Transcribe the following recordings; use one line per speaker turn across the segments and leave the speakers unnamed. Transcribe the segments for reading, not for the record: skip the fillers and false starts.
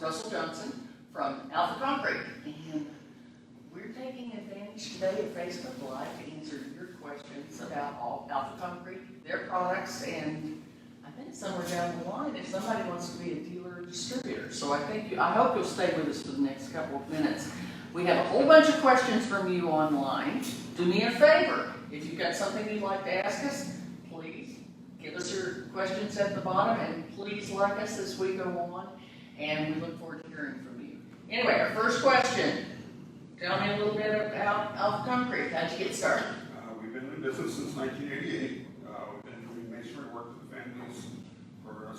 Russell Johnson from Alpha Concrete, and we're taking advantage today of Facebook Live to answer your questions about all Alpha Concrete, their products, and I think somewhere down the line, if somebody wants to be a dealer or distributor. So I hope you'll stay with us for the next couple of minutes. We have a whole bunch of questions from you online. Do me a favor, if you've got something you'd like to ask us, please give us your questions at the bottom, and please like us as we go on, and we look forward to hearing from you. Anyway, our first question. Tell me a little bit about Alpha Concrete. How'd you get started?
We've been in business since 1988. We've been doing masonry work for the families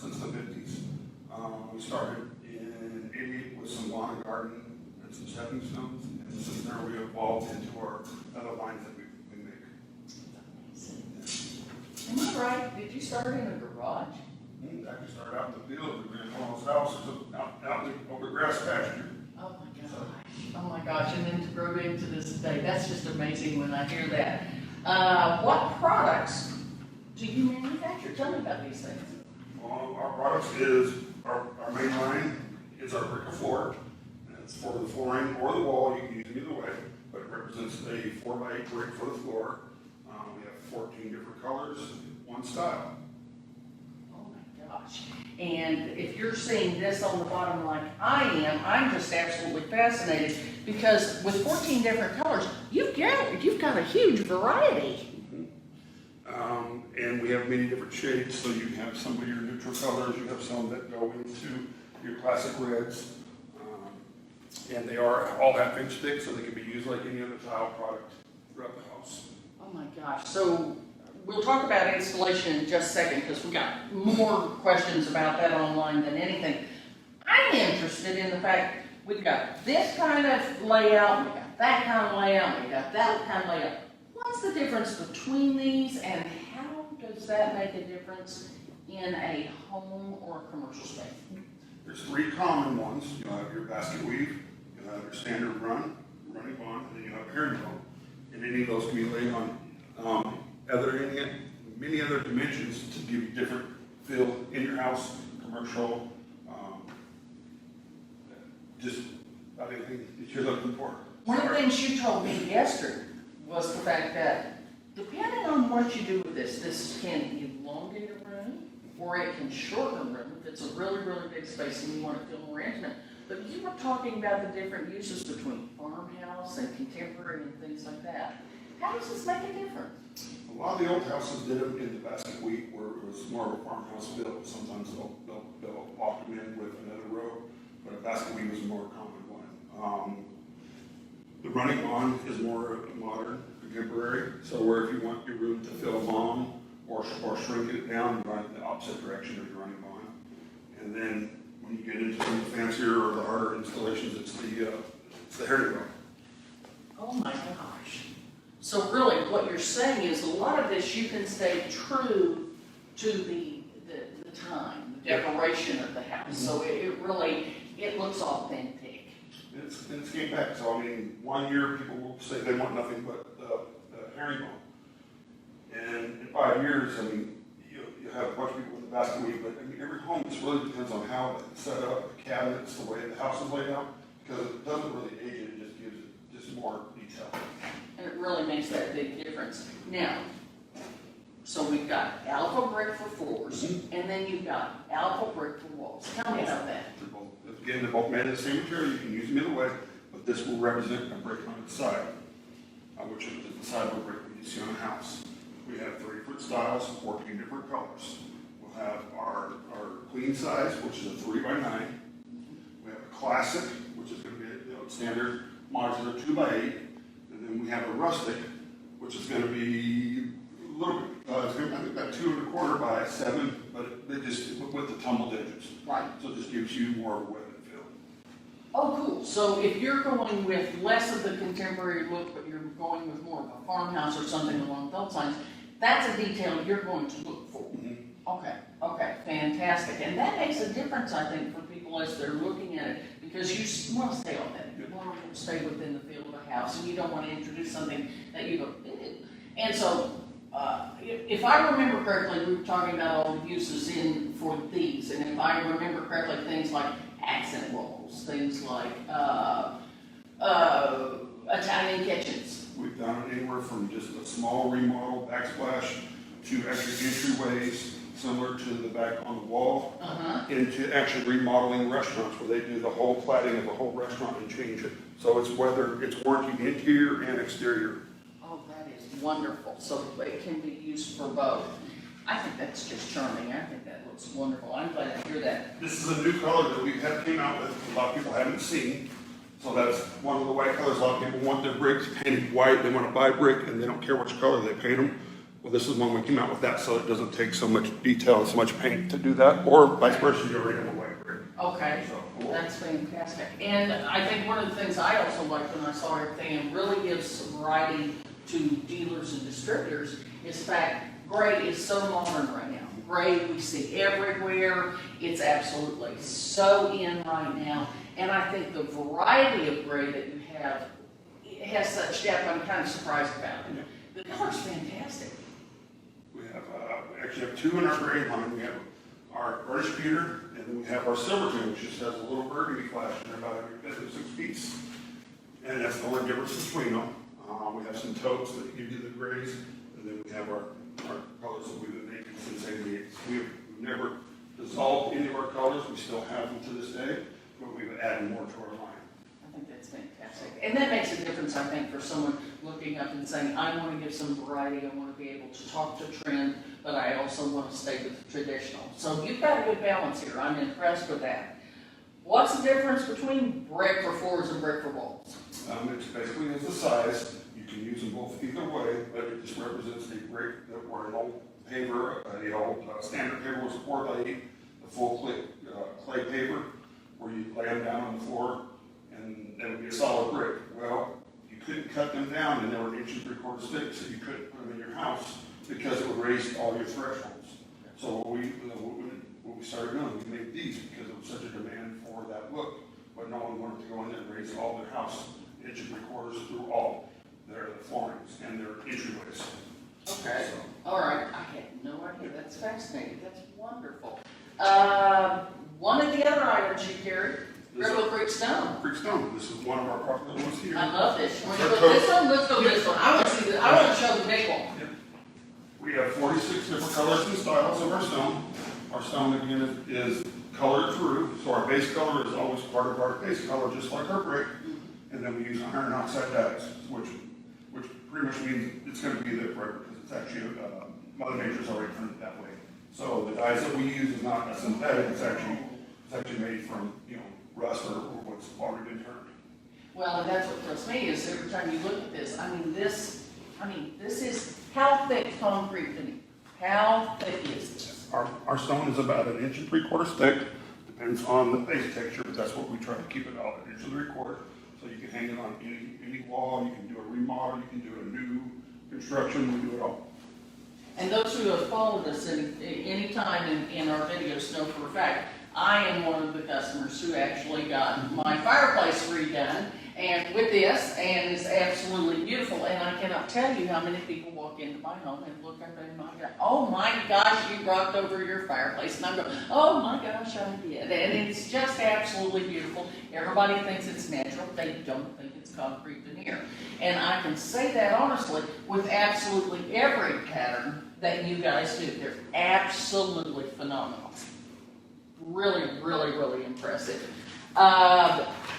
since the 50s. We started in 88 with some lawn and garden and some stepping stones, and since there we evolved into our other lines that we make.
Am I right? Did you start in a garage?
I actually started out in the field. We ran all those houses out over grass pasture.
Oh my gosh. Oh my gosh. And then to grow into this day, that's just amazing when I hear that. What products do you manufacture? Tell me about these things.
Well, our products is, our main line is our brick floor. And it's for the flooring or the wall. You can use it either way, but it represents a 4x8 brick for the floor. We have 14 different colors, one style.
Oh my gosh. And if you're seeing this on the bottom like I am, I'm just absolutely fascinated because with 14 different colors, you've got a huge variety.
And we have many different shades, so you have some of your neutral colors, you have some that go into your classic reds. And they are all half-inch thick, so they can be used like any other tile product throughout the house.
Oh my gosh. So we'll talk about installation in just a second because we got more questions about that online than anything. I'm interested in the fact we've got this kind of layout, we've got that kind of layout, we've got that kind of layout. What's the difference between these and how does that make a difference in a home or a commercial space?
There's three common ones. You'll have your basket weave, you'll have your standard running bond, and then you'll have herringbone. And any of those can be laid on many other dimensions to give you different feel in your house, commercial, just about anything that you're looking for.
One of the things you told me yesterday was the fact that depending on what you do with this can elongate a room or it can shorten a room if it's a really, really big space and you want to feel more intimate. But you were talking about the different uses between farmhouse and contemporary and things like that. How does this make a difference?
A lot of the old houses did them in the basket weave where it was more of a farmhouse build. Sometimes they'll lock them in with another row, but a basket weave is a more common one. The running bond is more modern, contemporary. So where if you want your room to feel long or shrink it down, you run it in the opposite direction of your running bond. And then when you get into some of the fancier or the harder installations, it's the herringbone.
Oh my gosh. So really what you're saying is a lot of this you can stay true to the time, the decoration of the house. Mm-hmm. So it looks authentic.
It's came back. So I mean, 1 year people will say they want nothing but herringbone. And in 5 years, I mean, you have a bunch of people with the basket weave, but I mean, every home just really depends on how it's set up, the cabinets, the way the house is laid out, because it doesn't really age it, it just gives it just more detail.
And it really makes that big difference. Now, so we've got Alpha brick for floors, mm-hmm. and then you've got Alpha brick for walls. Tell me about that.
Again, they're both made of the same material, you can use them either way, but this will represent a brick on its side, which is the side of a brick you see on a house. We have 3 different styles, 14 different colors. We'll have our queen size, which is a 3x9. We have a classic, which is going to be a standard modular 2x8. And then we have a rustic, which is going to be a little bit, it's going to be about 2¼ by 7, but they just with the tumbled edges.
Right.
So it just gives you more of a weapon feel.
Oh, cool. So if you're going with less of the contemporary look, but you're going with more of a farmhouse or something along those lines, that's a detail you're going to look for. Mm-hmm. Okay, fantastic. And that makes a difference, I think, for people as they're looking at it, because you want to stay authentic. You want to stay within the feel of the house, and you don't want to introduce something that you've offended. And so, if I remember correctly, we were talking about all the uses for these, and if I remember correctly, things like accent walls, things like, Italian kitchens.
We've done it anywhere from just a small remodel backsplash to actually entryways similar to the back on the wall, into actually remodeling restaurants where they do the whole cladding of the whole restaurant and change it. So it's whether it's working interior and exterior.
Oh, that is wonderful. So it can be used for both. I think that's just charming. I think that looks wonderful. I'm glad to hear that.
This is a new color that we have came out with, a lot of people haven't seen. So that's one of the white colors. A lot of people want their bricks painted white. They want to buy brick and they don't care which color they paint them. Well, this is one we came out with that, so it doesn't take so much detail and so much paint to do that, or vice versa, you already have a white brick.
Okay,
So, cool.
that's fantastic. And I think one of the things I also liked when I saw everything and really gives some variety to dealers and distributors is the fact gray is so modern right now. Gray we see everywhere. It's absolutely so in right now. And I think the variety of gray that you have, it has such depth. I'm kind of surprised about it. The color's fantastic.
We actually have two in our gray line. We have our burnished pewter, and then we have our silverton, which just has a little burgundy flash in there about every 6 piece. And that's the only difference between them. We have some totes that give you the grays, and then we have our colors that we've been making since '88. We've never dissolved any of our colors. We still have them to this day, but we've added more to our line.
I think that's fantastic. And that makes a difference, I think, for someone looking up and saying, I want to give some variety, I want to be able to talk to trend, but I also want to stay with traditional. So you've got a good balance here. I'm impressed with that. What's the difference between brick for floors and brick for walls?
It's basically as the size. You can use them both either way, but it just represents the brick that were an old paver, the old standard paver was 4x8, the full clay paver, where you lay them down on the floor and they would be a solid brick. Well, you couldn't cut them down and they were 1 3/4 inch thick, so you couldn't put them in your house because it would raise all your thresholds. So what we started doing, we made these because it was such a demand for that look, but no one wanted to go in there and raise all their house 1 3/4 through all their floorings and their entryways.
Okay.
So,
All right. I had no idea. That's fascinating. That's wonderful. One of the other items you carry, Riddle Creek Stone.
Creek Stone, this is one of our popular ones here.
I love this. Want to go this one? Let's go this one. I want to see this. I want to show the big one.
Yep. We have 46 different colors and styles of our stone. Our stone, again, is colored through, so our base color is always part of our base color, just like our brick. And then we use iron oxide dyes, which pretty much means it's going to be there forever, because it's actually, Mother Nature's already turned it that way. So the dyes that we use is not a synthetic, it's actually made from, rust or what's already been turned.
Well, and that's what thrills me is every time you look at this, this is, how thick concrete veneer? How thick is this?
Our stone is about 1 3/4 inch thick, depends on the face texture, but that's what we try to keep it all 1 3/4. So you can hang it on any wall, you can do a remodel, you can do a new construction, we do it all.
And those who have followed us any time in our videos know for a fact, I am one of the customers who actually got my fireplace redone and with this, and it's absolutely beautiful. And I cannot tell you how many people walk into my home and look up and oh my gosh, you rocked over your fireplace. And I'm going, oh my gosh, I did. And it's just absolutely beautiful. Everybody thinks it's natural. They don't think it's concrete veneer. And I can say that honestly with absolutely every pattern that you guys do. They're absolutely phenomenal. Really, really, really impressive.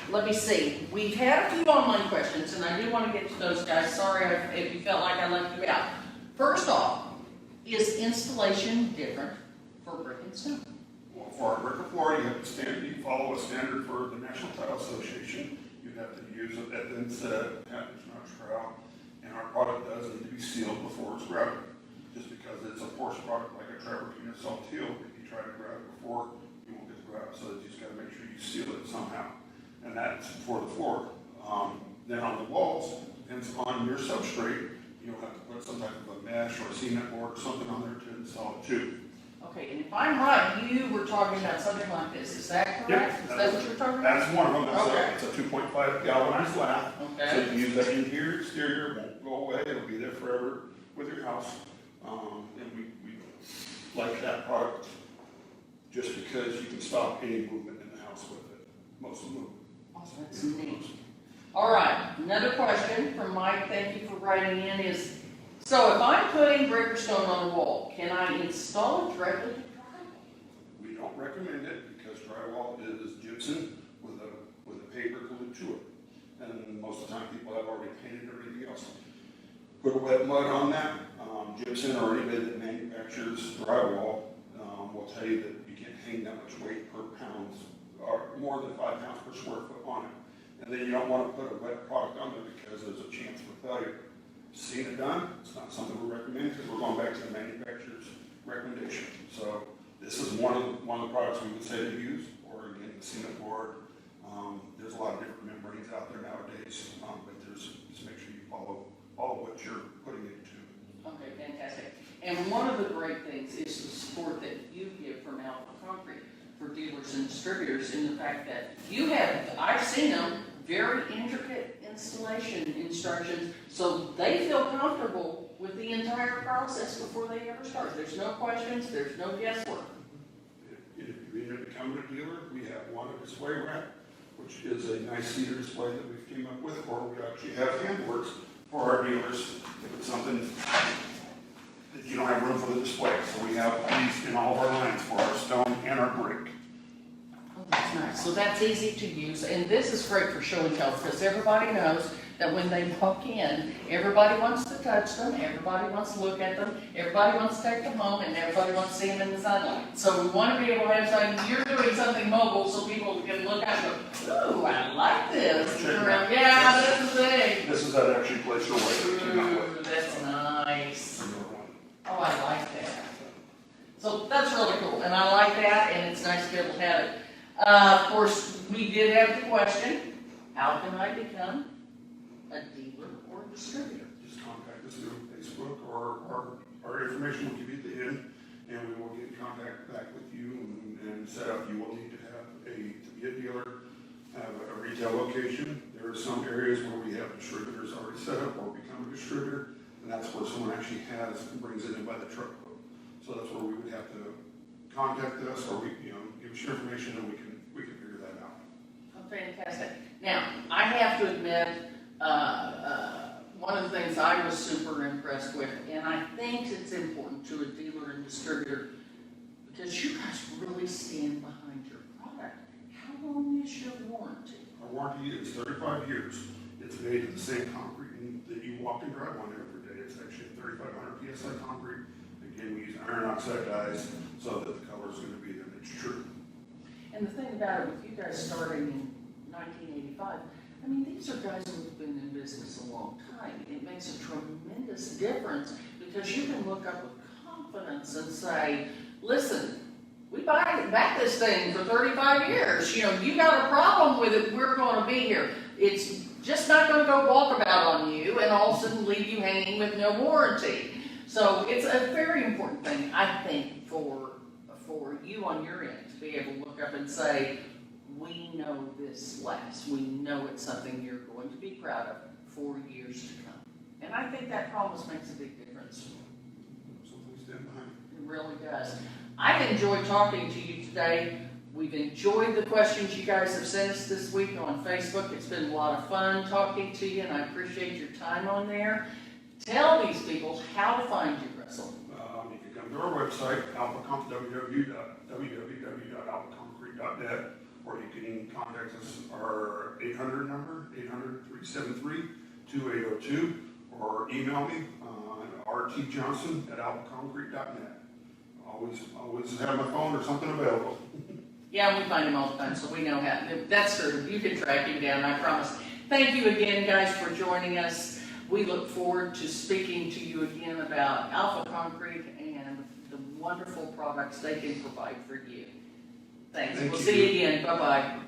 Let me see. We've had a few online questions, and I do want to get to those guys. Sorry if you felt like I left you out. First off, is installation different for brick and stone?
Well, for our brick and floor, you follow a standard for the National Tile Association. You have to use it at the inset, it's not shroud, and our product does need to be sealed before it's grouted. Just because it's a porous product like a travertine or salt teal, if you try to grout it before, you won't get the grout. So you just got to make sure you seal it somehow. And that's for the floor. Then on the walls, depends on your substrate, you'll have to put some type of a mesh or a cement board or something on there to install it too.
Okay, and if I'm right, you were talking about something like this. Is that correct? Is that what you were talking about?
That's one of them.
Okay.
It's a 2.5 galvanized lath.
Okay.
So you can use that interior, exterior, it won't go away. It'll be there forever with your house. And we like that product just because you can stop any movement in the house with it. Most of them.
Awesome, that's neat. All right, another question from Mike, thank you for writing in, is, so if I'm putting breaker stone on a wall, can I install it directly to drywall?
We don't recommend it because drywall is gypsum with a paper glued to it. And most of the time people have already painted everything else. Put a wet mud on that. Gypsum or anybody that manufactures drywall will tell you that you can't hang that much weight per pound or more than 5 pounds per square foot on it. And then you don't want to put a wet product on there because there's a chance for failure. Seen it done, it's not something we recommend because we're going back to the manufacturer's recommendation. So this is one of the products we would say to use, or again, the cement board. There's a lot of different membranes out there nowadays, but just make sure you follow what you're putting into.
Okay, fantastic. And one of the great things is the support that you give from Alpha Concrete for dealers and distributors in the fact that you have, I've seen them, very intricate installation instructions, so they feel comfortable with the entire process before they ever start. There's no questions, there's no guesswork.
If you end up becoming a dealer, we have one display rack, which is a nice cedar display that we've came up with, or we actually have handworks for our dealers if it's something that you don't have room for the display. So we have these in all of our lines for our stone and our brick.
Oh, that's nice. So that's easy to use, and this is great for show and tell because everybody knows that when they walk in, everybody wants to touch them, everybody wants to look at them, everybody wants to take them home, and everybody wants to see them in the sunlight. So we want to be able to have something, you're doing something mobile so people can look at and go, ooh, I like this. And around, yeah, this is it.
This is how to actually place your weight.
Ooh, that's nice. Oh, I like that. So that's really cool, and I like that, and it's nice to be able to have it. Of course, we did have the question, how can I become a dealer or a distributor?
Just contact us through Facebook or our information will give you at the end, and we will get in contact back with you and set up. You will need to have to be a dealer, have a retail location. There are some areas where we have distributors already set up or become a distributor, and that's where someone actually has and brings it in by the truckload. So that's where we would have to contact us, or give us your information, and we can figure that out.
Oh, fantastic. Now, I have to admit, one of the things I was super impressed with, and I think it's important to a dealer and distributor, because you guys really stand behind your product. How long is your warranty?
Our warranty is 35 years. It's made of the same concrete that you walk and drive on every day. It's actually 3,500 PSI concrete. Again, we use iron oxide dyes so that the color is going to be there. It's true.
And the thing about it, with you guys starting in 1985, I mean, these are guys who have been in business a long time. It makes a tremendous difference because you can look up with confidence and say, listen, we back this thing for 35 years. You got a problem with it, we're going to be here. It's just not going to go walkabout on you and all of a sudden leave you hanging with no warranty. So it's a very important thing, I think, for you on your end to be able to look up and say, we know this lasts. We know it's something you're going to be proud of for years to come. And I think that promise makes a big difference.
Something we stand behind.
It really does. I've enjoyed talking to you today. We've enjoyed the questions you guys have sent us this week on Facebook. It's been a lot of fun talking to you, and I appreciate your time on there. Tell these people how to find you, Russell.
You can come to our website, www.alphaconcrete.net, or you can contact us, our 800 number, 800-373-2802, or email me, rtjohnson@alphaconcrete.net. Always have my phone or something available.
Yeah, we find him all the time, so we know how. That's true. You can track him down, I promise. Thank you again, guys, for joining us. We look forward to speaking to you again about Alpha Concrete and the wonderful products they can provide for you. Thanks. We'll see you again. Bye-bye.